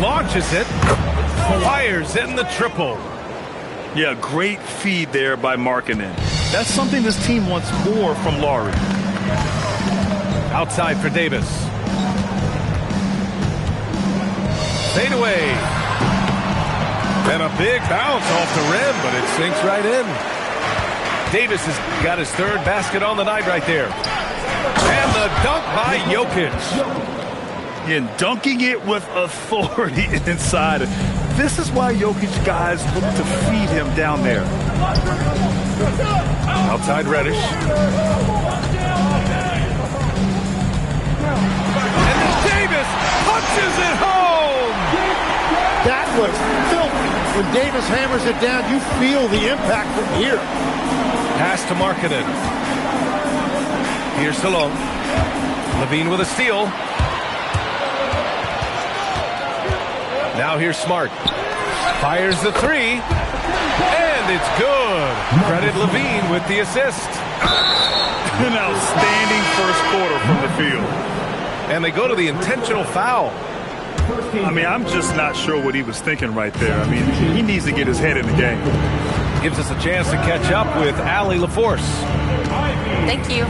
launches it, fires in the triple. Yeah, great feed there by Markkanen. That's something this team wants more from Lauri. Outside for Davis. Fade away. And a big bounce off the rim, but it sinks right in. Davis has got his third basket on the night right there. And the dunk by Jokic. And dunking it with authority inside. This is why Jokic guys look to feed him down there. Outside Reddish. And Davis punches it home. That was filthy. When Davis hammers it down, you feel the impact from here. Pass to Markkanen. Here's Salone. LaVine with a steal. Now here's Smart. Fires the three. And it's good. Credit LaVine with the assist. An outstanding first quarter from the field. And they go to the intentional foul. I mean, I'm just not sure what he was thinking right there. I mean, he needs to get his head in the game. Gives us a chance to catch up with Allie LaForce. Thank you.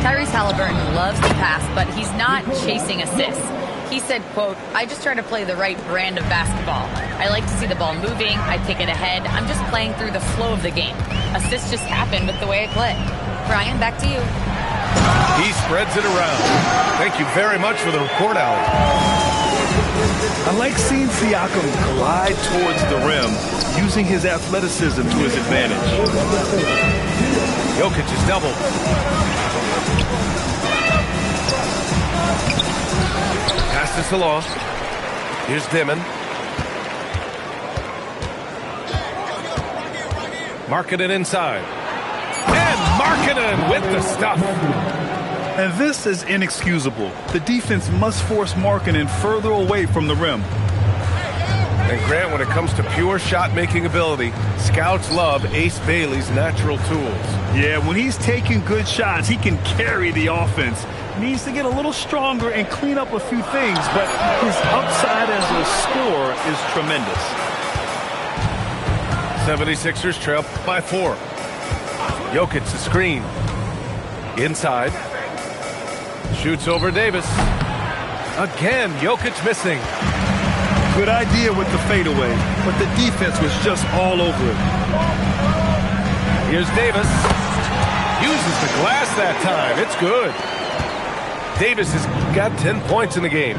Tyrese Halliburton loves to pass, but he's not chasing assists. He said, quote, "I just try to play the right brand of basketball. I like to see the ball moving. I take it ahead. I'm just playing through the flow of the game. Assists just happen with the way I play." Brian, back to you. He spreads it around. Thank you very much for the report, Allie. I like seeing Siakam glide towards the rim, using his athleticism to his advantage. Jokic is doubled. Pass to Salon. Here's Dimon. Markkanen inside. And Markkanen with the stuff. And this is inexcusable. The defense must force Markkanen further away from the rim. And Grant, when it comes to pure shot-making ability, scouts love Ace Bailey's natural tools. Yeah, when he's taking good shots, he can carry the offense. Needs to get a little stronger and clean up a few things, but his upside as a scorer is tremendous. 76ers trail by 4. Jokic the screen. Inside. Shoots over Davis. Again, Jokic missing. Good idea with the fadeaway, but the defense was just all over it. Here's Davis. Uses the glass that time. It's good. Davis has got 10 points in the game.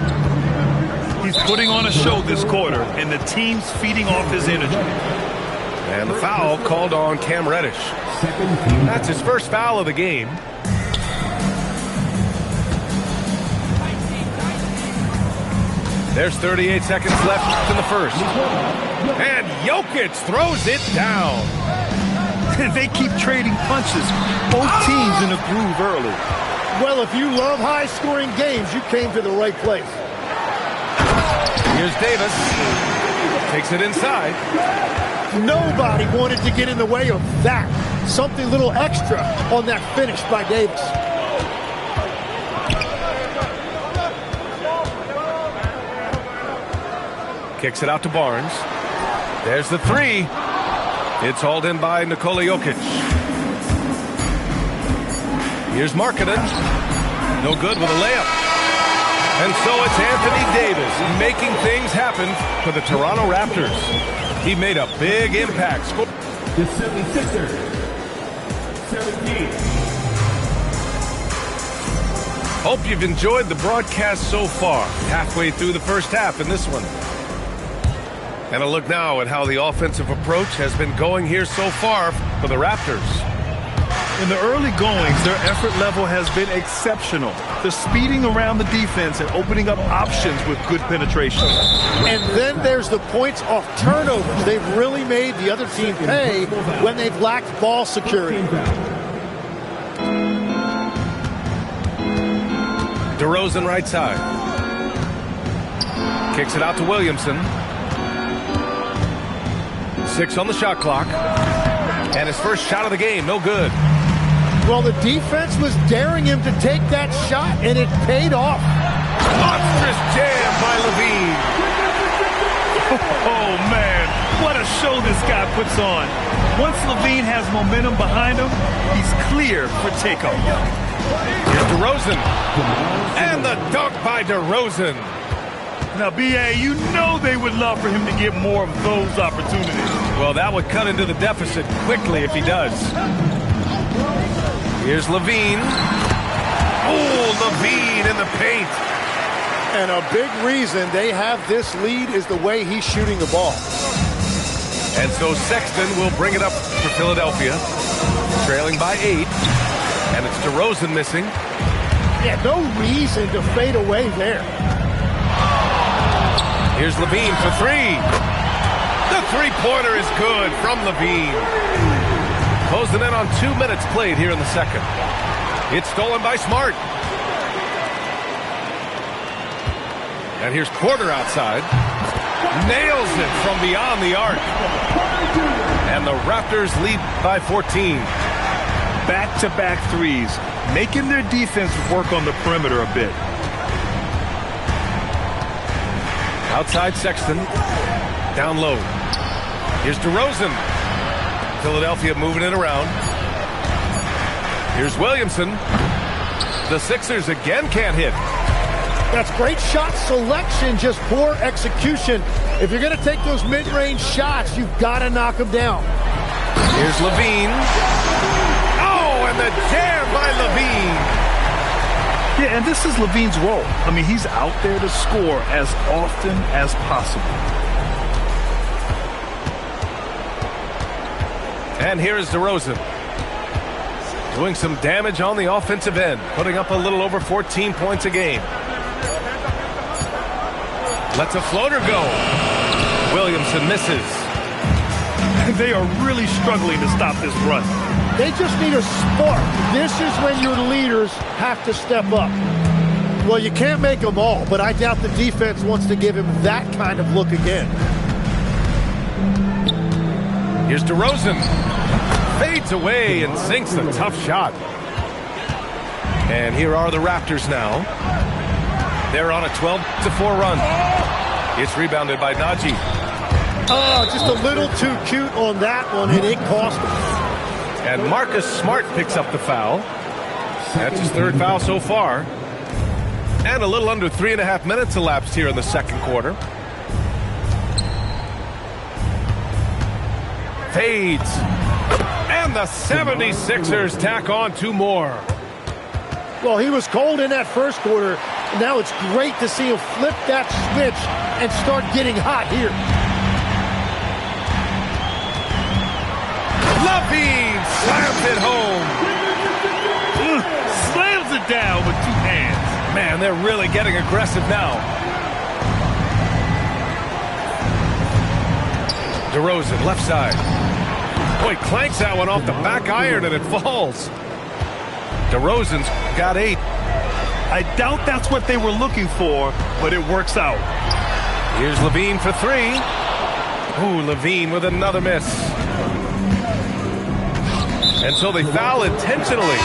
He's putting on a show this quarter, and the team's feeding off his energy. And the foul called on Cam Reddish. That's his first foul of the game. There's 38 seconds left in the first. And Jokic throws it down. They keep trading punches. Both teams in a groove early. Well, if you love high-scoring games, you came to the right place. Here's Davis. Takes it inside. Nobody wanted to get in the way of that. Something a little extra on that finish by Davis. Kicks it out to Barnes. There's the three. It's hauled in by Nikola Jokic. Here's Markkanen. No good with a layup. And so it's Anthony Davis making things happen for the Toronto Raptors. He made a big impact. The 76ers, 17. Hope you've enjoyed the broadcast so far. Halfway through the first half in this one. And a look now at how the offensive approach has been going here so far for the Raptors. In the early goings, their effort level has been exceptional. They're speeding around the defense and opening up options with good penetration. And then there's the points off turnovers. They've really made the other team pay when they've lacked ball security. DeRozan right side. Kicks it out to Williamson. 6 on the shot clock. And his first shot of the game, no good. Well, the defense was daring him to take that shot, and it paid off. Monstrous jam by LaVine. show this guy puts on. Once LaVine has momentum behind him, he's clear for takeoff. Here's DeRozan. And the dunk by DeRozan. Now, B.A., you know they would love for him to get more of those opportunities. Well, that would cut into the deficit quickly if he does. Here's LaVine. Oh, LaVine in the paint. And a big reason they have this lead is the way he's shooting the ball. And so Sexton will bring it up for Philadelphia, trailing by 8. And it's DeRozan missing. Yeah, no reason to fade away there. Here's LaVine for 3. The three-pointer is good from LaVine. Closing in on 2 minutes played here in the second. It's stolen by Smart. And here's Porter outside. Nails it from beyond the arc. And the Raptors lead by 14. Back-to-back threes, making their defense work on the perimeter a bit. Outside Sexton. Down low. Here's DeRozan. Philadelphia moving it around. Here's Williamson. The Sixers again can't hit. That's great shot selection, just poor execution. If you're going to take those mid-range shots, you've got to knock them down. Here's LaVine. Oh, and the jam by LaVine. Yeah, and this is LaVine's role. I mean, he's out there to score as often as possible. And here is DeRozan. Doing some damage on the offensive end, putting up a little over 14 points a game. Lets a floater go. Williamson misses. They are really struggling to stop this run. They just need a spark. This is when your leaders have to step up. Well, you can't make them all, but I doubt the defense wants to give him that kind of look again. Here's DeRozan. Fades away and sinks a tough shot. And here are the Raptors now. They're on a 12-4 run. It's rebounded by Najee. Oh, just a little too cute on that one, and it cost him. And Marcus Smart picks up the foul. That's his third foul so far. And a little under 3.5 minutes elapsed here in the second quarter. Fades. And the 76ers tack on 2 more. Well, he was cold in that first quarter. Now it's great to see him flip that switch and start getting hot here. LaVine slams it home. Slams it down with 2 hands. Man, they're really getting aggressive now. DeRozan, left side. Boy, clanks that one off the back iron and it falls. DeRozan's got 8. I doubt that's what they were looking for, but it works out. Here's LaVine for 3. Ooh, LaVine with another miss. And so they foul intentionally.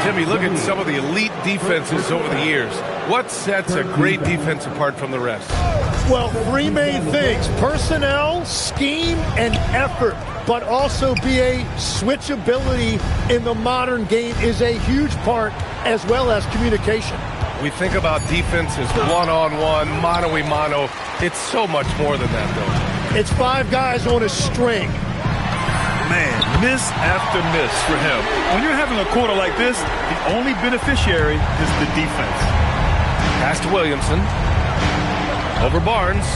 Jimmy, look at some of the elite defenses over the years. What sets a great defense apart from the rest? Well, 3 main things: personnel, scheme, and effort. But also BA switchability in the modern game is a huge part, as well as communication. We think about defense as one-on-one, mano-a-mano. It's so much more than that, though. It's 5 guys on a string. Man, miss after miss for him. When you're having a quarter like this, the only beneficiary is the defense. Pass to Williamson. Over Barnes.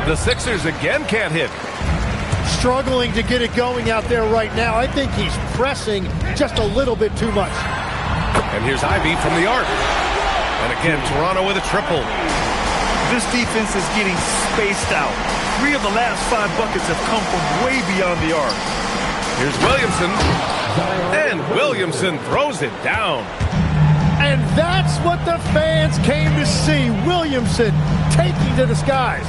The Sixers again can't hit. Struggling to get it going out there right now. I think he's pressing just a little bit too much. And here's Ivy from the arc. And again, Toronto with a triple. This defense is getting spaced out. 3 of the last 5 buckets have come from way beyond the arc. Here's Williamson. And Williamson throws it down. And that's what the fans came to see. Williamson taking to the skies.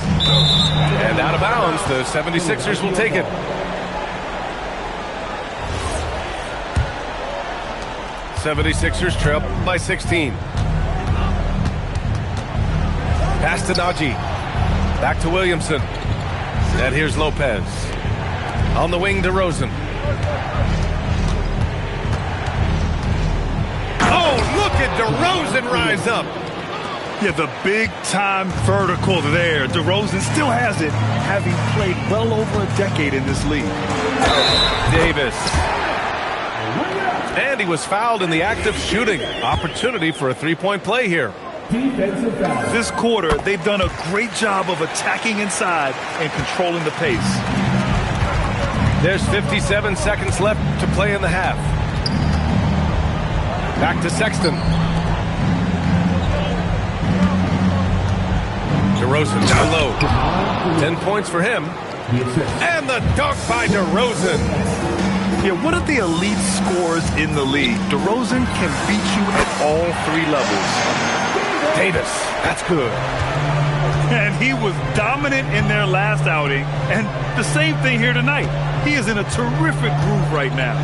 And out of bounds, the 76ers will take it. 76ers trail by 16. Pass to Najee. Back to Williamson. And here's Lopez. On the wing, DeRozan. Oh, look at DeRozan rise up. Yeah, the big-time vertical there. DeRozan still has it, having played well over a decade in this league. Davis. And he was fouled in the act of shooting. Opportunity for a three-point play here. Defensive foul. This quarter, they've done a great job of attacking inside and controlling the pace. There's 57 seconds left to play in the half. Back to Sexton. DeRozan down low. 10 points for him. And the dunk by DeRozan. Yeah, one of the elite scorers in the league. DeRozan can beat you at all three levels. Davis, that's good. And he was dominant in their last outing. And the same thing here tonight. He is in a terrific groove right now.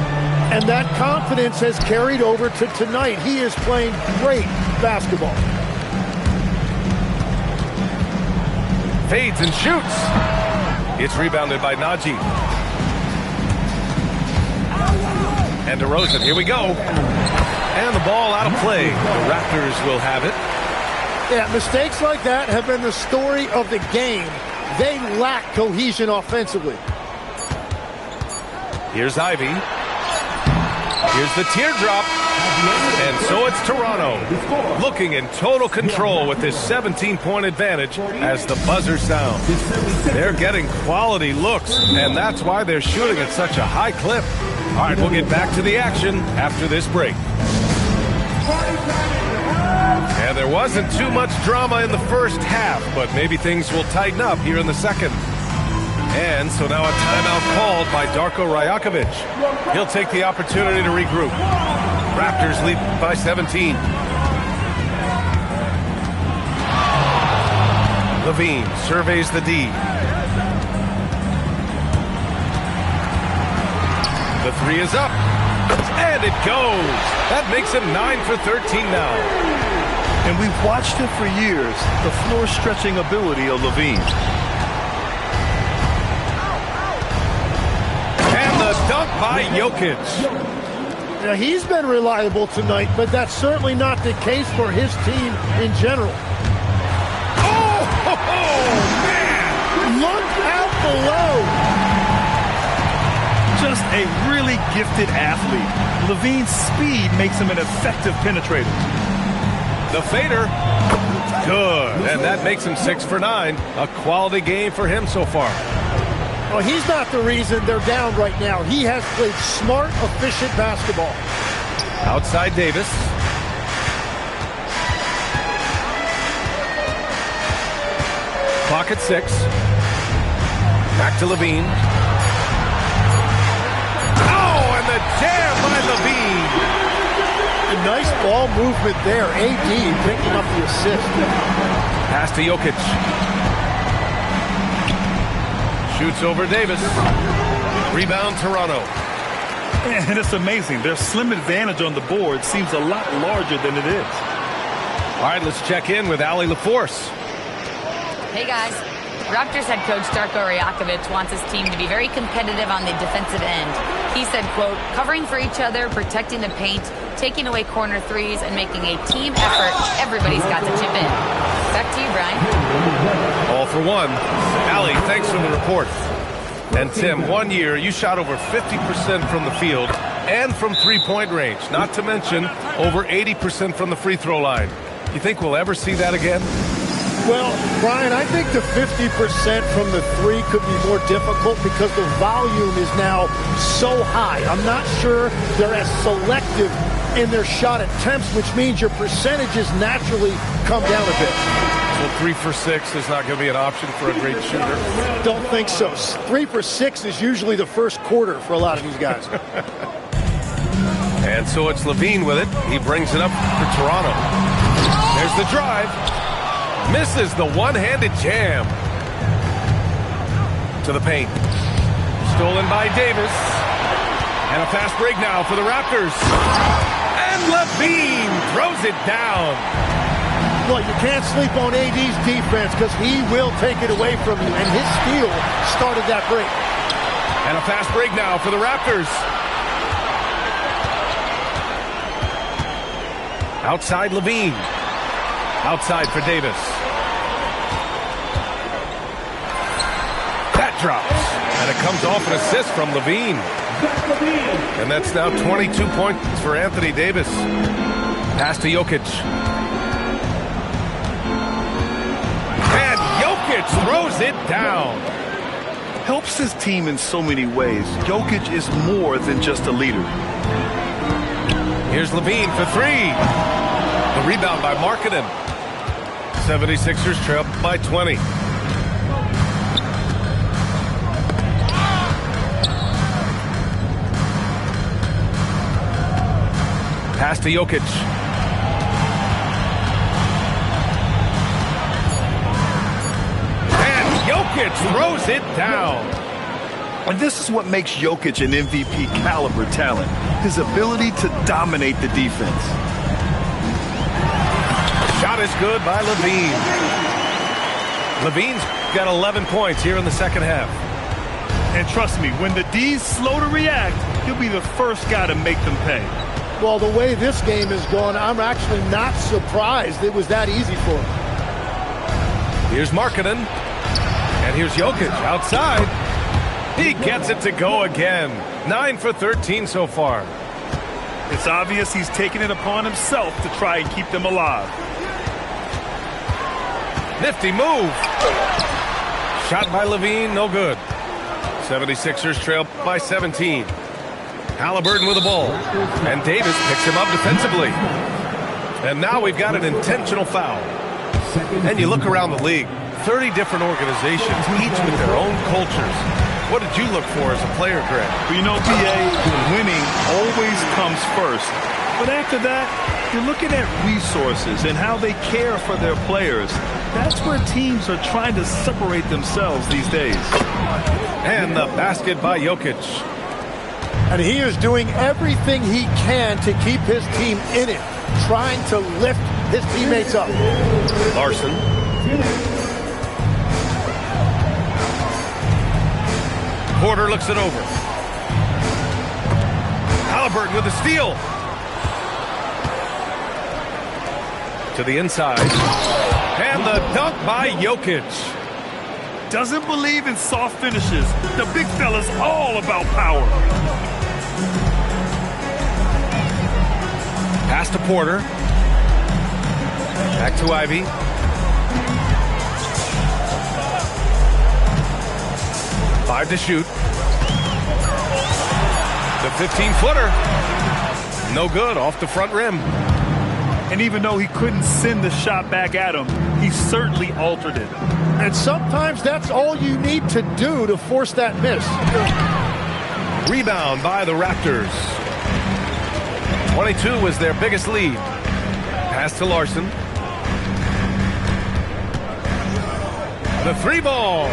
And that confidence has carried over to tonight. He is playing great basketball. Fades and shoots. It's rebounded by Najee. And DeRozan, here we go. And the ball out of play. The Raptors will have it. Yeah, mistakes like that have been the story of the game. They lack cohesion offensively. Here's Ivy. Here's the teardrop. And so it's Toronto looking in total control with this 17-point advantage as the buzzer sounds. They're getting quality looks, and that's why they're shooting at such a high clip. All right, we'll get back to the action after this break. And there wasn't too much drama in the first half, but maybe things will tighten up here in the second. And so now a timeout called by Darko Rajakovic. He'll take the opportunity to regroup. Raptors lead by 17. Levine surveys the D. The three is up. And it goes. That makes him 9 for 13 now. And we've watched it for years, the floor-stretching ability of Levine. And the dunk by Jokic. Now, he's been reliable tonight, but that's certainly not the case for his team in general. Oh, man! Look out below. Just a really gifted athlete. Levine's speed makes him an effective penetrator. The fader. Good. And that makes him 6 for 9. A quality game for him so far. Well, he's not the reason they're down right now. He has played smart, efficient basketball. Outside Davis. Clock at 6. Back to Levine. Oh, and the jam by Levine. A nice ball movement there. AD picking up the assist. Pass to Jokic. Shoots over Davis. Rebound Toronto. And it's amazing. Their slim advantage on the board seems a lot larger than it is. All right, let's check in with Allie LaForce. Hey, guys. Raptors head coach Darko Rajakovic wants his team to be very competitive on the defensive end. He said, quote, covering for each other, protecting the paint, taking away corner threes, and making a team effort. Everybody's got to chip in. Back to you, Brian. All for one. Allie, thanks for the report. And Tim, 1 year, you shot over 50% from the field and from three-point range, not to mention over 80% from the free throw line. You think we'll ever see that again? Well, Brian, I think the 50% from the three could be more difficult because the volume is now so high. I'm not sure they're as selective in their shot attempts, which means your percentages naturally come down a bit. So 3 for 6 is not going to be an option for a great shooter? Don't think so. 3 for 6 is usually the first quarter for a lot of these guys. And so it's Levine with it. He brings it up for Toronto. There's the drive. Misses the one-handed jam. To the paint. Stolen by Davis. And a fast break now for the Raptors. And Levine throws it down. Well, you can't sleep on AD's defense because he will take it away from you, and his steal started that break. And a fast break now for the Raptors. Outside Levine. Outside for Davis. That drops. And it comes off an assist from Levine. And that's now 22 points for Anthony Davis. Pass to Jokic. And Jokic throws it down. Helps his team in so many ways. Jokic is more than just a leader. Here's Levine for three. The rebound by Markkanen. 76ers trail by 20. Pass to Jokic. And Jokic throws it down. And this is what makes Jokic an MVP caliber talent. His ability to dominate the defense. Shot is good by Levine. Levine's got 11 points here in the second half. And trust me, when the D's slow to react, he'll be the first guy to make them pay. Well, the way this game is going, I'm actually not surprised it was that easy for him. Here's Markkanen. And here's Jokic outside. He gets it to go again. 9 for 13 so far. It's obvious he's taking it upon himself to try and keep them alive. Nifty move. Shot by Levine, no good. 76ers trail by 17. Halliburton with the ball. And Davis picks him up defensively. And now we've got an intentional foul. And you look around the league, 30 different organizations, each with their own cultures. What did you look for as a player, Greg? Well, you know, BA, winning always comes first. But after that, you're looking at resources and how they care for their players. That's where teams are trying to separate themselves these days. And the basket by Jokic. And he is doing everything he can to keep his team in it, trying to lift his teammates up. Larson. Porter looks it over. Halliburton with the steal. To the inside. And the dunk by Jokic. Doesn't believe in soft finishes. The big fella's all about power. Pass to Porter. Back to Ivy. Five to shoot. The 15-footer. No good, off the front rim. And even though he couldn't send the shot back at him, he certainly altered it. And sometimes that's all you need to do to force that miss. Rebound by the Raptors. 22 was their biggest lead. Pass to Larson. The three ball.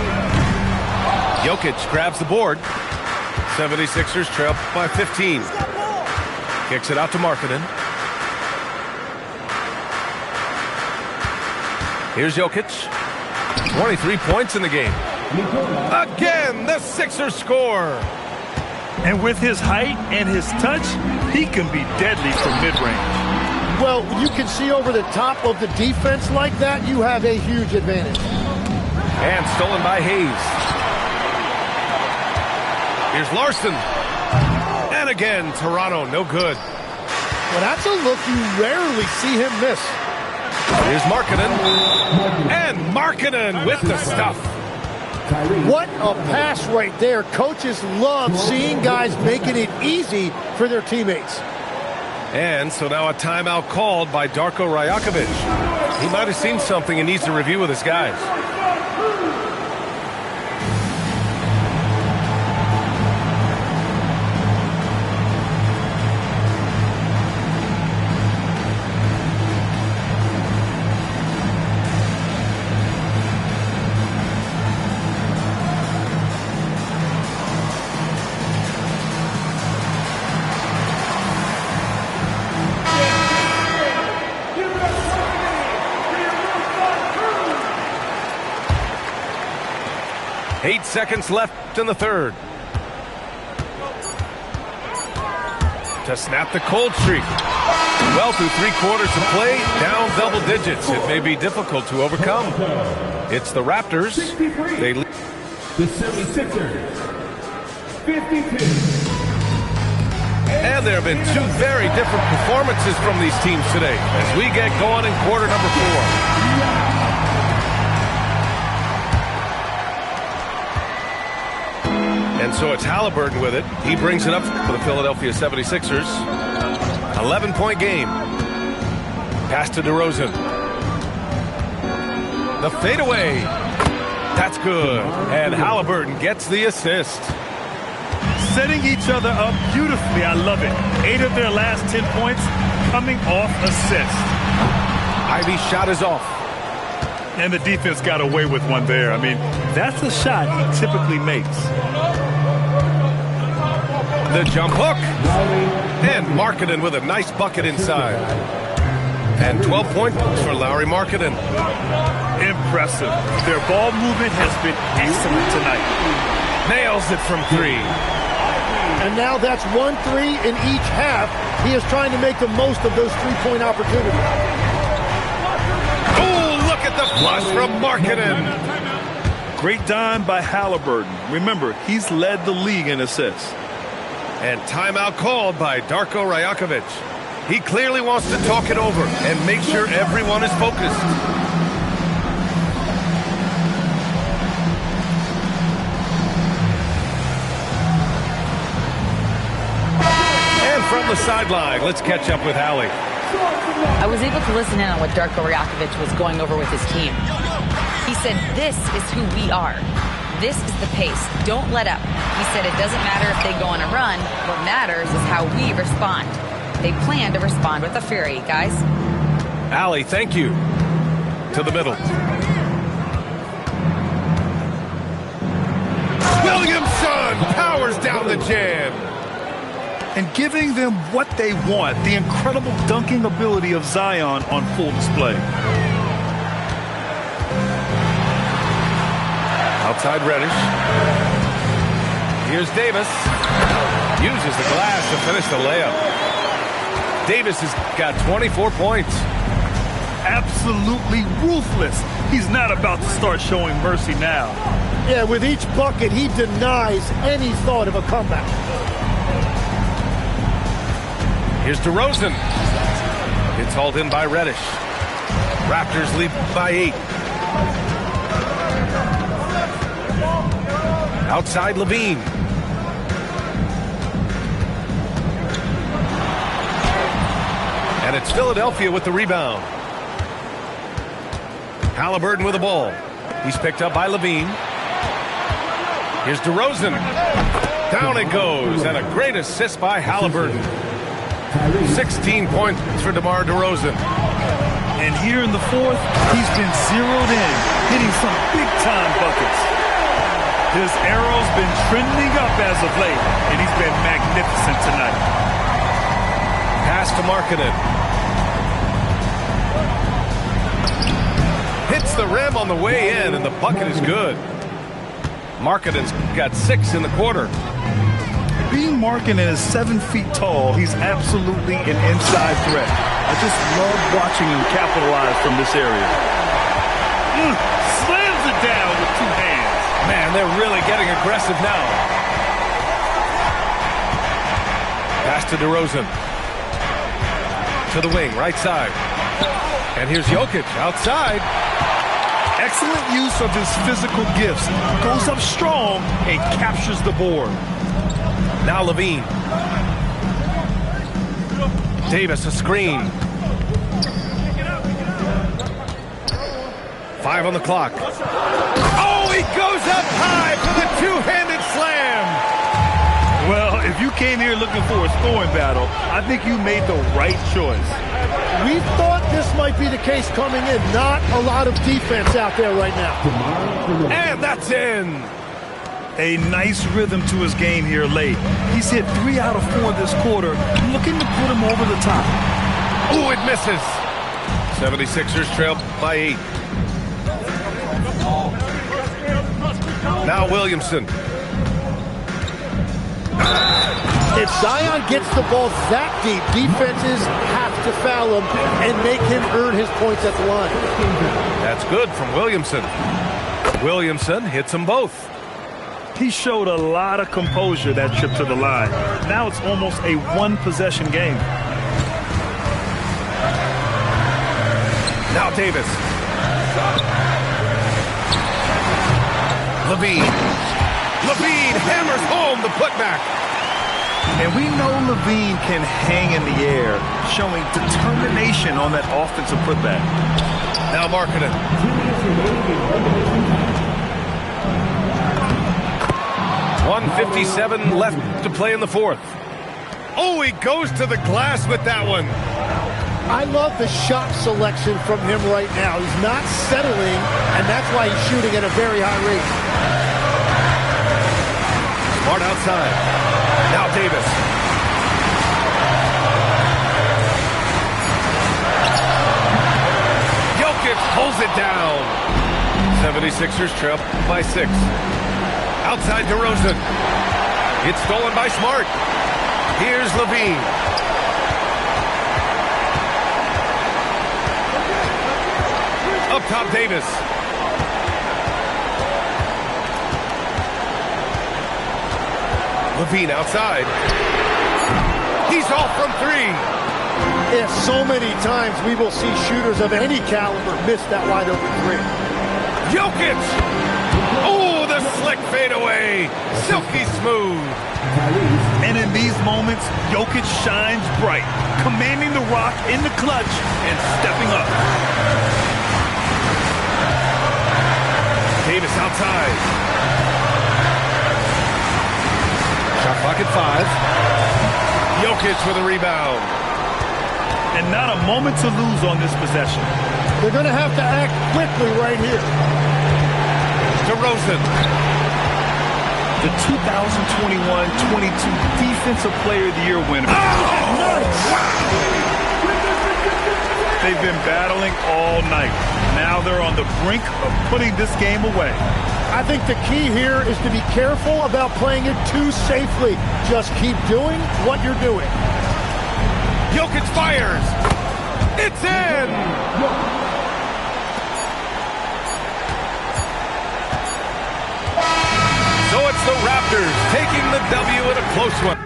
Jokic grabs the board. 76ers trail by 15. Kicks it out to Markkanen. Here's Jokic. 23 points in the game. Again, the Sixers score. And with his height and his touch, he can be deadly from mid-range. Well, you can see over the top of the defense like that, you have a huge advantage. And stolen by Hayes. Here's Larson. And again, Toronto, no good. Well, that's a look you rarely see him miss. Here's Markkanen. And Markkanen with the stuff. What a pass right there. Coaches love seeing guys making it easy for their teammates. And so now a timeout called by Darko Rajakovic. He might have seen something and needs to review with his guys. 8 seconds left in the third. To snap the cold streak. Well, through 3 quarters of play, down double digits. It may be difficult to overcome. It's the Raptors. They lead. The 76ers. 52. And there have been 2 very different performances from these teams today as we get going in quarter number 4. And so it's Halliburton with it. He brings it up for the Philadelphia 76ers. 11-point game. Pass to DeRozan. The fadeaway. That's good. And Halliburton gets the assist. Setting each other up beautifully. I love it. 8 of their last 10 points coming off assist. Ivey's shot is off. And the defense got away with one there. I mean, that's a shot he typically makes. The jump hook. And Markkanen with a nice bucket inside. And 12 points for Lauri Markkanen. Impressive. Their ball movement has been excellent tonight. Nails it from 3. And now that's 1 3 in each half. He is trying to make the most of those 3-point opportunities. Oh, look at the flush from Markkanen. Great dime by Halliburton. Remember, he's led the league in assists. And timeout called by Darko Rajakovic. He clearly wants to talk it over and make sure everyone is focused. And from the sideline, let's catch up with Allie. I was able to listen in on what Darko Rajakovic was going over with his team. He said, this is who we are. This is the pace. Don't let up. He said it doesn't matter if they go on a run. What matters is how we respond. They plan to respond with a fury, guys. Allie, thank you. To the middle. Williamson powers down the jam. And giving them what they want, the incredible dunking ability of Zion on full display. Outside Reddish. Here's Davis. Uses the glass to finish the layup. Davis has got 24 points. Absolutely ruthless. He's not about to start showing mercy now. Yeah, with each bucket, he denies any thought of a comeback. Here's DeRozan. It's hauled in by Reddish. Raptors lead by 8. Outside Levine. And it's Philadelphia with the rebound. Halliburton with the ball. He's picked up by Levine. Here's DeRozan. Down it goes. And a great assist by Halliburton. 16 points for DeMar DeRozan. And here in the fourth, he's been zeroed in, hitting some big-time buckets. His arrow's been trending up as of late, and he's been magnificent tonight. Pass to Markkanen. Hits the rim on the way in, and the bucket is good. Markkanen's got 6 in the quarter. Being Markkanen is 7 feet tall, he's absolutely an inside threat. I just love watching him capitalize from this area. Slams it down with 2 hands. Man, they're really getting aggressive now. Pass to DeRozan. To the wing, right side. And here's Jokic outside. Excellent use of his physical gifts. Goes up strong and captures the board. Now Levine. Davis, a screen. 5 on the clock. Oh, he goes up high for the two-handed slam. Well, if you came here looking for a scoring battle, I think you made the right choice. We thought this might be the case coming in. Not a lot of defense out there right now. And that's in. A nice rhythm to his game here late. He's hit 3 out of 4 this quarter, looking to put him over the top. Ooh, it misses. 76ers trail by 8. Now Williamson. If Zion gets the ball that deep, defenses have to foul him and make him earn his points at the line. That's good from Williamson. Williamson hits them both. He showed a lot of composure that trip to the line. Now it's almost a one-possession game. Now Davis. LaVine hammers home the putback. And we know LaVine can hang in the air, showing determination on that offensive putback. Now Markkanen. 1:57 left to play in the fourth. Oh, he goes to the glass with that one. I love the shot selection from him right now. He's not settling, and that's why he's shooting at a very high rate. Smart outside. Now Davis. Jokic pulls it down. 76ers trail by 6. Outside DeRozan. It's stolen by Smart. Here's LaVine. Up top, Davis. LaVine outside. He's off from 3. Yeah, so many times we will see shooters of any caliber miss that wide open 3. Jokic! Oh, the slick fadeaway. Silky smooth. And in these moments, Jokic shines bright, commanding the rock in the clutch and stepping up. Davis outside. Shot clock at 5. Jokic with a rebound. And not a moment to lose on this possession. They're going to have to act quickly right here. DeRozan. The 2021-22 Defensive Player of the Year winner. They've been battling all night. Now they're on the brink of putting this game away. I think the key here is to be careful about playing it too safely. Just keep doing what you're doing. Jokic fires. It's in. So it's the Raptors taking the W in a close one.